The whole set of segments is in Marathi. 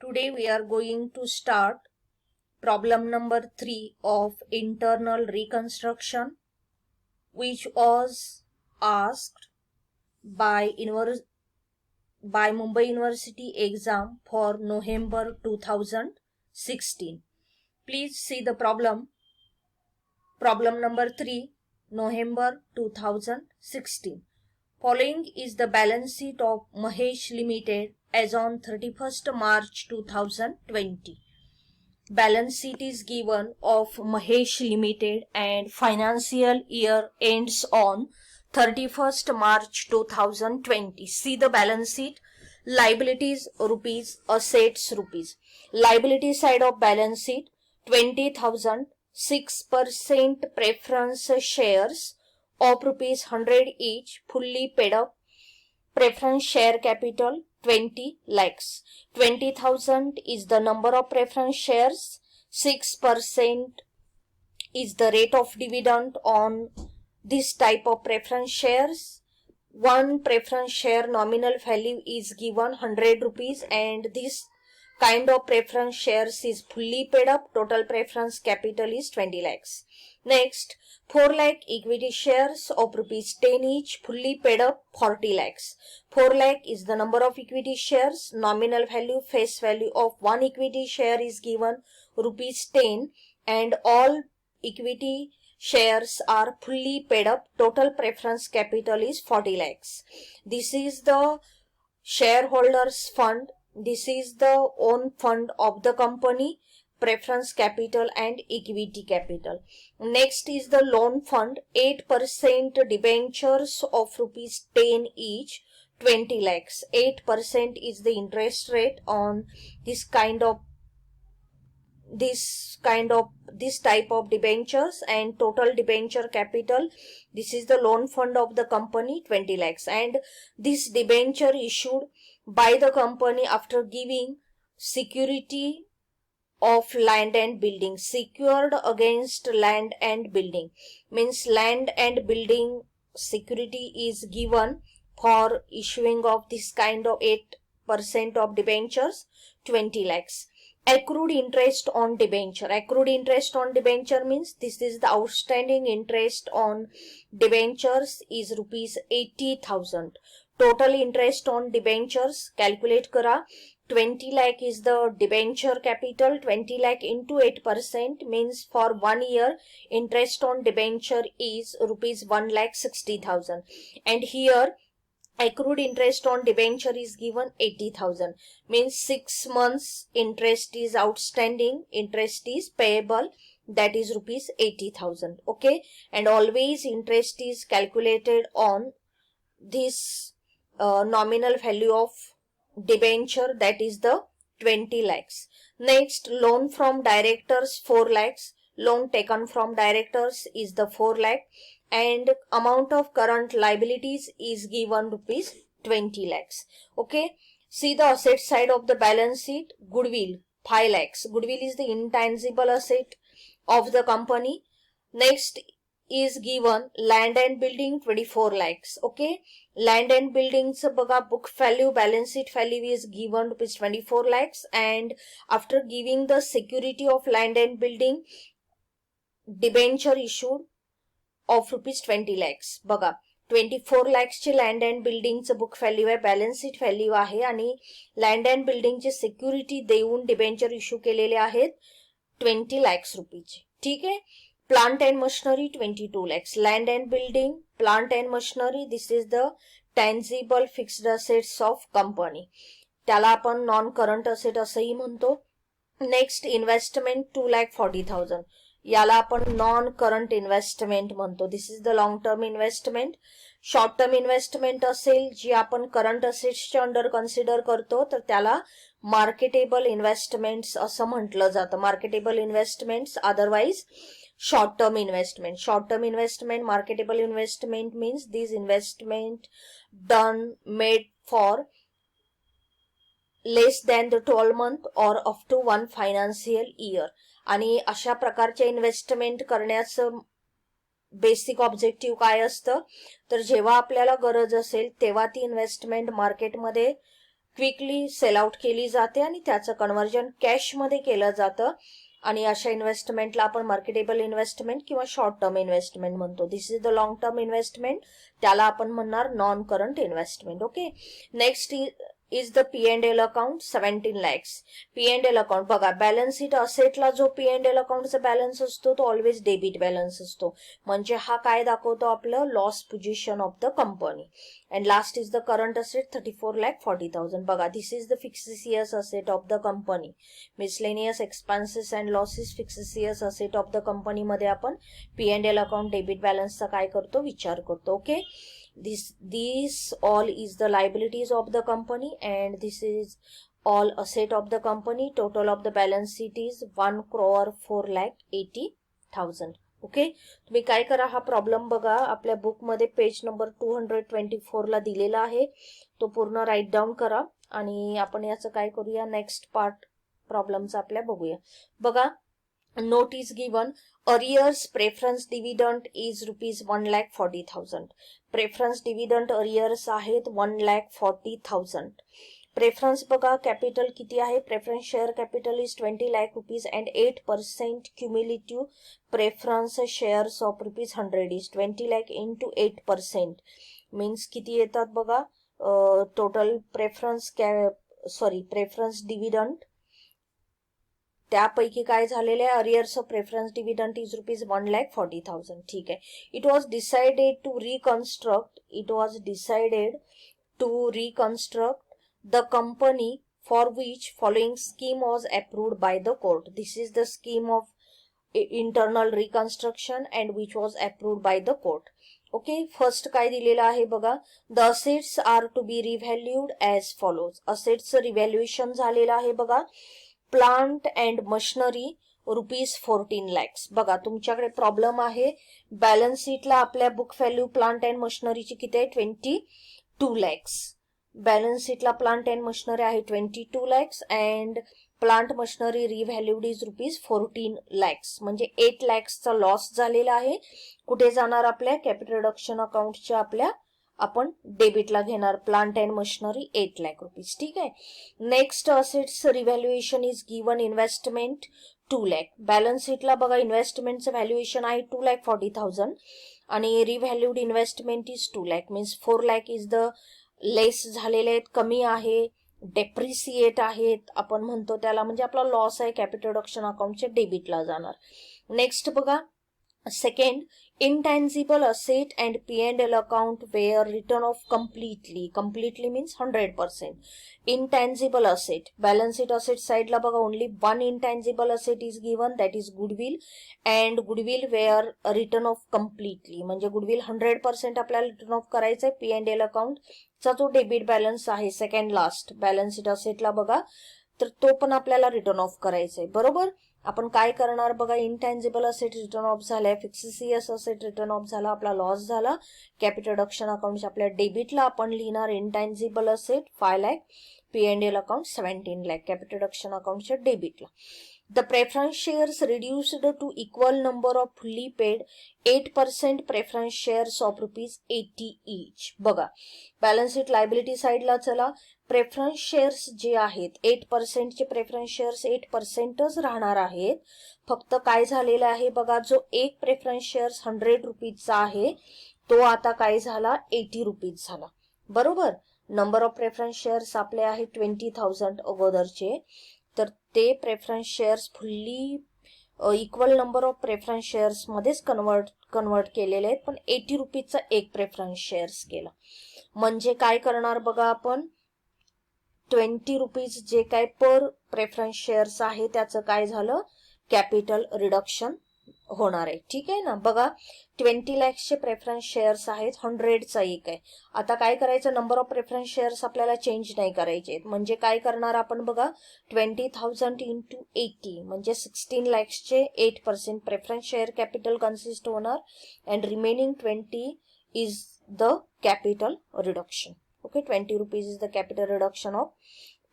Today we are going to start problem number 3 of internal reconstruction, which was asked by Mumbai University exam for November 2016. Please see the problem. Problem number 3, November 2016. Following is the balance sheet of Mahesh Limited as on 31st March 2020. Balance sheet is given of Mahesh Limited and financial year ends on 31st March 2020. See the balance sheet. Liabilities rupees, assets rupees. Liability side of balance sheet 20,000, 6% preference shares of rupees 100 each, fully paid up. Preference share capital 20 lakhs. 20,000 is the number of preference shares. 6% is the rate of dividend on this type of preference shares. One preference share nominal value is given 100 rupees and this kind of preference shares is fully paid up. Total preference capital is 20 lakhs. Next, 4 lakh equity shares of rupees 10 each, fully paid up 40 lakhs. 4 lakh is the number of equity shares. Nominal value, face value of one equity share is given rupees 10 and all equity shares are fully paid up. Total preference capital is 40 lakhs. This is the shareholders fund. This is the own fund of the company, preference capital and equity capital. Next is the loan fund, 8% debentures of rupees 10 each, 20 lakhs. 8% is the interest rate on this type of debentures, and total debenture capital, this is the loan fund of the company, 20 lakhs. And this debenture issued by the company after giving security of land and building, secured against land and building, means land and building security is given for issuing of this kind of 8% of debentures, 20 lakhs. Accrued interest on debenture. Accrued interest on debenture means this is the outstanding interest on debentures is rupees 80,000. Total interest on debentures calculate kara. 20 lakh is the debenture capital. 20 lakh into 8% means for 1 year interest on debenture is rupees 1,60,000. And here accrued interest on debenture is given 80,000, means 6 months interest is outstanding, interest is payable, that is rupees 80,000. Okay, and always interest is calculated on this nominal value of debenture, that is the 20 lakhs. Next, loan from directors 4 lakhs. Loan taken from directors is the 4 lakh. And amount of current liabilities is given rupees 20 lakhs. Okay, see the asset side of the balance sheet. Goodwill 5 lakhs. Goodwill is the intangible asset of the company. Next is given land and building 24 lakhs. Okay, land and buildings baga book value, balance sheet value is given rupees 24 lakhs, and after giving the security of land and building, debenture issued of rupees 20 lakhs. बघा 24 lakhs चे लँड अँड बिल्डिंगचं बुक व्हॅल्यू आहे, बॅलन्स शीट व्हॅल्यू आहे, आणि लँड अँड बिल्डिंगचे सिक्युरिटी देऊन डिबेंचर इश्यू केलेले आहेत 20 lakhs रुपीचे. ठीक आहे. Plant and machinery 22 lakhs. Land and building, plant and machinery, this is the tangible fixed assets of company, त्याला आपण नॉन करंट असेट असंही म्हणतो. नेक्स्ट इन्व्हेस्टमेंट 2,40,000, याला आपण नॉन करंट इन्व्हेस्टमेंट म्हणतो. This is the long term investment. Short term investment असेल जी आपण करंट असेट्सच्या अंडर कन्सिडर करतो तर त्याला मार्केटेबल इन्व्हेस्टमेंट्स असं म्हटलं जातं. Marketable investments, otherwise short term investment. Short term investment, marketable investment means these investment done made for less than the 12 month or up to 1 financial year. आणि अशा प्रकारचे इन्व्हेस्टमेंट करण्याचं बेसिक ऑब्जेक्टिव्ह काय असतं तर जेव्हा आपल्याला गरज असेल तेव्हा ती इन्व्हेस्टमेंट मार्केटमध्ये क्विकली सेल आउट केली जाते आणि त्याचं कन्व्हर्जन कॅशमध्ये केलं जातं. आणि अशा इन्व्हेस्टमेंटला आपण मार्केटेबल इन्व्हेस्टमेंट किंवा शॉर्ट टर्म इन्व्हेस्टमेंट म्हणतो. This is the long term investment, त्याला आपण म्हणणार non current investment. Okay. Next is the P&L account 17 lakhs. P&L account बघा, बॅलन्स शीट असेटला जो P&L अकाउंटचा बॅलन्स असतो तो ऑलवेज डेबिट बॅलन्स असतो. म्हणजे हा काय दाखवतो, आपलं loss position of the company. And last is the current asset 34,40,000. बघा, this is the fictitious asset of the company. Miscellaneous expenses and losses fictitious asset of the company मध्ये आपण P&L अकाउंट डेबिट बॅलन्सचा काय करतो, विचार करतो. Okay. These all is the liabilities of the company and this is all asset of the company. Total of the balance sheet is 1,04,80,000. Okay. तुम्ही काय करा, हा प्रॉब्लेम बघा, आपल्या बुक मध्ये पेज नंबर 224 ला दिलेला आहे, तो पूर्ण राईट डाऊन करा आणि आपण याचं काय करूया, नेक्स्ट पार्ट प्रॉब्लेमचा आपल्या बघूया. बघा, note is given, arrears preference dividend is rupees 1,40,000. preference dividend arrears आहेत 1,40,000. प्रेफरन्स बघा, कॅपिटल किती आहे, preference share capital is 20 lakh rupees and 8% cumulative preference shares of rupees 100 is 20 lakh into 8% means किती येतात बघा, टोटल प्रेफरन्स प्रेफरन्स डिव्हिडंड त्यापैकी काय झालेले आहे, arrears of preference dividend is rupees 1,40,000. ठीक आहे. It was decided to reconstruct the company for which following scheme was approved by the court. This is the scheme of internal reconstruction and which was approved by the court. Okay. First काय दिलेलं आहे बघा, the assets are to be revalued as follows. असेट्सचं रिव्हॅल्युएशन झालेलं आहे बघा, plant and machinery rupees 14 lakhs. बघा, तुमच्याकडे प्रॉब्लेम आहे, बॅलन्स शीटला आपल्या बुक व्हॅल्यू प्लांट अँड मशिनरीची किती आहे, 22 lakhs. बॅलन्स शीटला प्लांट अँड मशिनरी आहे 22 lakhs and plant machinery revalued is rupees 14 lakhs. म्हणजे 8 lakhsचा लॉस झालेला आहे. कुठे जाणार, आपल्या कॅपिटल रिडक्शन अकाउंटच्या आपल्या आपण डेबिटला घेणार, plant and machinery 8 lakh rupees. ठीक आहे. Next assets revaluation is given, investment 2 lakh. Balance शीटला बघा, इन्व्हेस्टमेंटचं व्हॅल्युएशन आहे 2,40,000 आणि revalued investment is 2 lakh means 4 lakh is the less झालेले आहेत, कमी आहे, डेप्रिसिएट आहेत आपण म्हणतो त्याला, म्हणजे आपला लॉस आहे, कॅपिटल रिडक्शन अकाउंटच्या डेबिटला जाणार. नेक्स्ट बघा, second, intangible asset and P&L account were written off completely means 100%. intangible asset, balance sheet asset side ला बघा, only one intangible asset is given, that is goodwill, and goodwill were written off completely. म्हणजे goodwill 100% आपल्याला रिटर्न ऑफ करायचंय. P&L account चा जो डेबिट बॅलन्स आहे सेकंड लास्ट बॅलन्स शीट असेटला बघा, तर तो पण आपल्याला रिटर्न ऑफ करायचंय. बरोबर. आपण काय करणार बघा, इंटॅन्जिबल असेट रिटर्न ऑफ झालाय, फिक्सिशियस असेट रिटर्न ऑफ झाला, आपला लॉस झाला, कॅपिटल रिडक्शन अकाउंटच्या आपल्या डेबिटला आपण लिहिणार intangible asset 5 lakh, P&L account 17 lakh, capital reduction अकाउंटच्या डेबिटला. The preference shares reduced to equal number of fully paid 8% preference shares of rupees 80 each. बघा, बॅलन्स शीट लायबिलिटी साईडला चला, प्रेफरन्स शेअर्स जे आहेत 8% चे प्रेफरन्स शेअर्स 8%च राहणार आहेत. फक्त काय झालेलं आहे बघा, जो एक प्रेफरन्स शेअर्स 100 रुपीजचा आहे तो आता काय झाला, 80 रुपीज झाला. बरोबर. नंबर ऑफ प्रेफरन्स शेअर्स आपले आहे 20,000 अगोदरचे, तर ते preference shares fully equal number of preference shares मध्येच कन्वर्ट केलेले आहेत, पण 80 रुपीजचा एक प्रेफरन्स शेअर्स केला. म्हणजे काय करणार बघा, आपण 20 रुपीज जे काय पर प्रेफरन्स शेअर्स आहे त्याचं काय झालं, कॅपिटल रिडक्शन होणार आहे. ठीक आहे ना. बघा, 20 lakhsचे प्रेफरन्स शेअर्स आहेत, 100चा एक आहे. आता काय करायचं, नंबर ऑफ प्रेफरन्स शेअर्स आपल्याला चेंज नाही करायचे, म्हणजे काय करणार आपण बघा, 20,000 into 80 म्हणजे 16 lakhsचे 8% प्रेफरन्स शेअर कॅपिटल कन्सिस्ट होणार and remaining 20 is the capital reduction. Okay. 20 rupees is the capital reduction of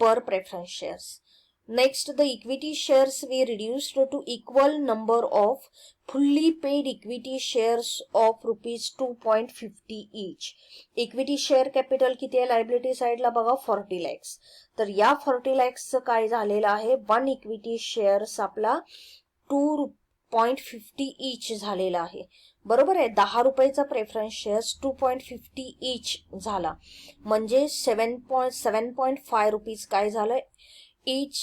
per preference shares. Next, the equity shares we reduced to equal number of fully paid equity shares of rupees 2.50 each. Equity share capital किती आहे लायबिलिटी साइडला बघा 40 lakhs. तर या 40 lakhsचं काय झालेलं आहे, वन इक्विटी शेअर्स आपला 2.50 each झालेला आहे. बरोबर आहे, 10 रुपयाचा प्रेफरन्स शेअर्स 2.50 each झाला म्हणजे 7.5 रुपीज काय झालं इच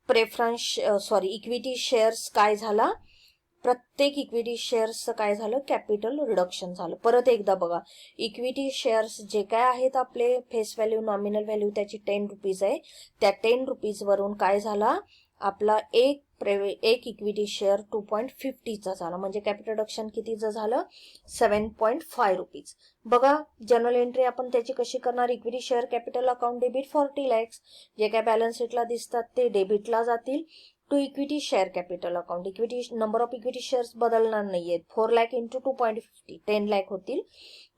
प्रेफरन्स इक्विटी शेअर्स काय झाला, प्रत्येक इक्विटी शेअर्सचं काय झालं कॅपिटल रिडक्शन झालं. परत एकदा बघा, इक्विटी शेअर्स जे काय आहेत आपले फेस व्हॅल्यू नॉमिनल व्हॅल्यू त्याची 10 रुपीज आहे, त्या 10 रुपीज वरून काय झाला आपला एक इक्विटी शेअर 2.50 चा झाला म्हणजे कॅपिटल रिडक्शन कितीचं झालं 7.5 रुपीज. बघा जनरल एंट्री आपण त्याची कशी करणार, equity share capital account debit 40 lakhs, जे काय बॅलन्स शीटला दिसतात ते डेबिटला जातील to equity share capital account. Equity number of equity shares बदलणार नाहीयेत, 4 lakh इंटू 2.50 10 lakh होतील.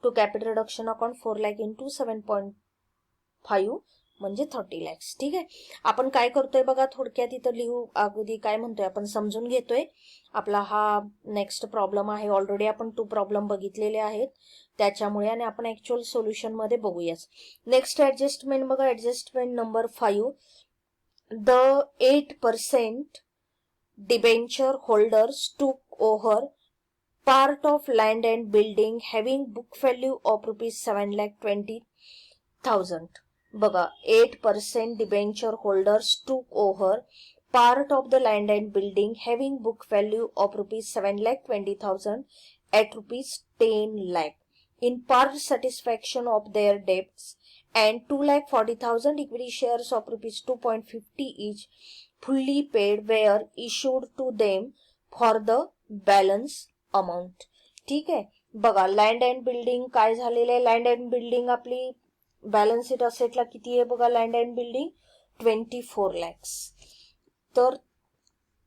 To capital reduction account 4 lakh into 7.5 म्हणजे 30 lakhs. ठीक आहे, आपण काय करतोय बघा थोडक्यात इथं लिहू, अगदी काय म्हणतोय आपण समजून घेतोय. आपला हा नेक्स्ट प्रॉब्लेम आहे, ऑलरेडी आपण 2 प्रॉब्लेम बघितलेले आहेत त्याच्यामुळे, आणि आपण ऍक्च्युअल सोल्युशन मध्ये बघूयाच. नेक्स्ट ऍडजस्टमेंट बघा, adjustment number 5. The 8% debenture holders टूक over part of land and building having book value of rupees 7,20,000. बघा 8% डिबेंचर होल्डर्स टूक over part of the land and building having book value of rupees 7,20,000 at rupees 10 lakh in part satisfaction of their debts, and 2,40,000 equity shares of rupees 2.50 each fully paid were issued to them for the balance amount. ठीक आहे, बघा लँड अँड बिल्डिंग काय झालेलं आहे, लँड अँड बिल्डिंग आपली बॅलन्स शीट असेटला किती आहे बघा, लँड अँड बिल्डिंग 24 lakhs. तर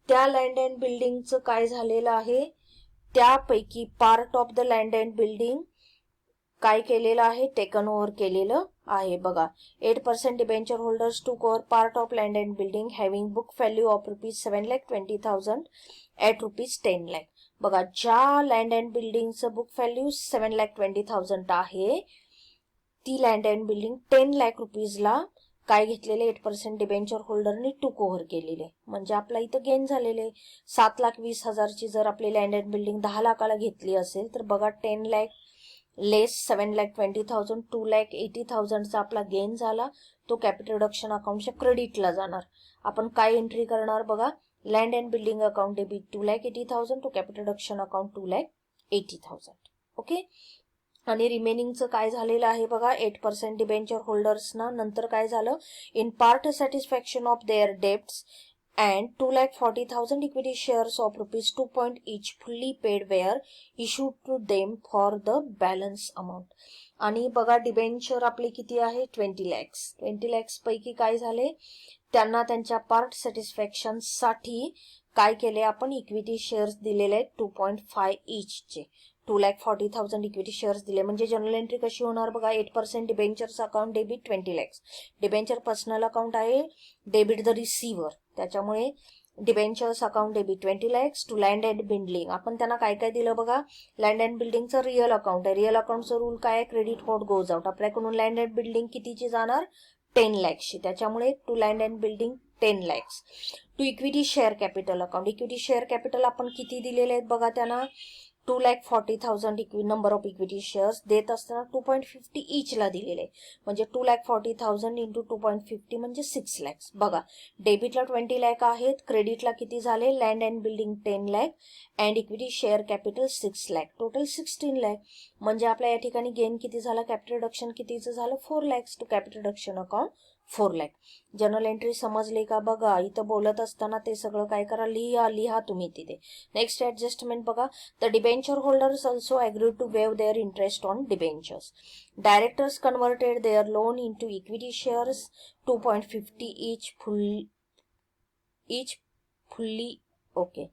त्या लँड अँड बिल्डिंगचं काय झालेलं आहे, त्यापैकी part of the land and building काय केलेलं आहे, टेकन ओव्हर केलेलं आहे. बघा 8% डिबेंचर होल्डर्स टूक over part of land and building having book value of rupees 7,20,000 at rupees 10 lakh. बघा ज्या लँड अँड बिल्डिंगचं बुक व्हॅल्यू 7,20,000 आहे, ती लँड अँड बिल्डिंग 10 lakh रुपीजला काय घेतलेले 8% डिबेंचर होल्डरनी टूक ओव्हर केलेले, म्हणजे आपला इथं गेन झालेले 7,20,000ची जर आपली लँड अँड बिल्डिंग 10 लाखाला घेतली असेल तर बघा 10 lakh लेस 7,20,000 2,80,000चा आपला गेन झाला, तो कॅपिटल रिडक्शन अकाउंटच्या क्रेडिटला जाणार. आपण काय एंट्री करणार बघा, land and building account debit 2,80,000 to capital reduction account 2,80,000. Okay, आणि रिमेनिंगचं काय झालेलं आहे बघा 8% डिबेंचर होल्डर्सना नंतर काय झालं, in part satisfaction of their debts and 2,40,000 equity shares of rupees 2 each fully paid were issued to them for the balance amount. आणि बघा डिबेंचर आपले किती आहे 20 lakhs. 20 lakhs पैकी काय झाले, त्यांना त्यांच्या पार्ट सॅटिस्फॅक्शन साठी काय केले आपण, इक्विटी शेअर्स दिलेले आहेत 2.5 each चे 2,40,000 इक्विटी शेअर्स दिले. म्हणजे जनरल एंट्री कशी होणार बघा, 8% debentures account debit 20 lakhs. Debenture personal account आहे, डेबिट द रिसिव्हर, त्याच्यामुळे debentures account debit 20 lakhs to land and building. आपण त्यांना काय काय दिलं बघा, लँड अँड बिल्डिंगचं रिअल अकाउंट आहे, रिअल अकाउंटचं रूल काय आहे, क्रेडिट व्हॉट गोज आउट. आपल्याकडून लँड अँड बिल्डिंग कितीची जाणार 10 lakhsची, त्याच्यामुळे to land and building 10 lakhs. To equity share capital account, equity share capital आपण किती दिलेले आहेत बघा त्यांना 2,40,000 नंबर ऑफ इक्विटी शेअर्स देत असताना 2.50 each ला दिलेले, म्हणजे 2,40,000 इंटू 2.50 म्हणजे 6 lakhs. बघा डेबिटला 20 lakh आहेत, क्रेडिटला किती झाले, land and building 10 lakh and equity share capital 6 lakh, total 16 lakh. म्हणजे आपल्या या ठिकाणी गेन किती झाला, कॅपिटल रिडक्शन कितीचं झालं 4 lakhs to capital reduction account 4 lakh. General entry समजले का बघा, इथं बोलत असताना ते सगळं काय करा, लिहा तुम्ही तिथे. नेक्स्ट ऍडजस्टमेंट बघा, the debenture holders also agreed to waive their interest on debentures. Directors converted their loan into equity shares 2.50 each fully Okay.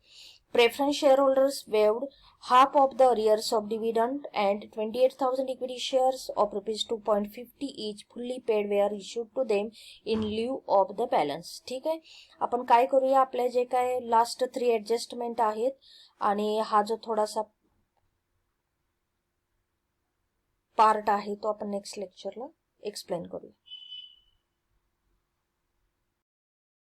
Preference shareholders waived half of the arrears of dividend and 28,000 equity shares of rupees 2.50 each fully paid were issued to them in lieu of the balance. ठीक आहे. आपण काय करूया, आपल्या जे काय लास्ट 3 ऍडजस्टमेंट आहेत आणि हा जो थोडासा पार्ट आहे तो आपण नेक्स्ट लेक्चरला एक्सप्लेन करूया.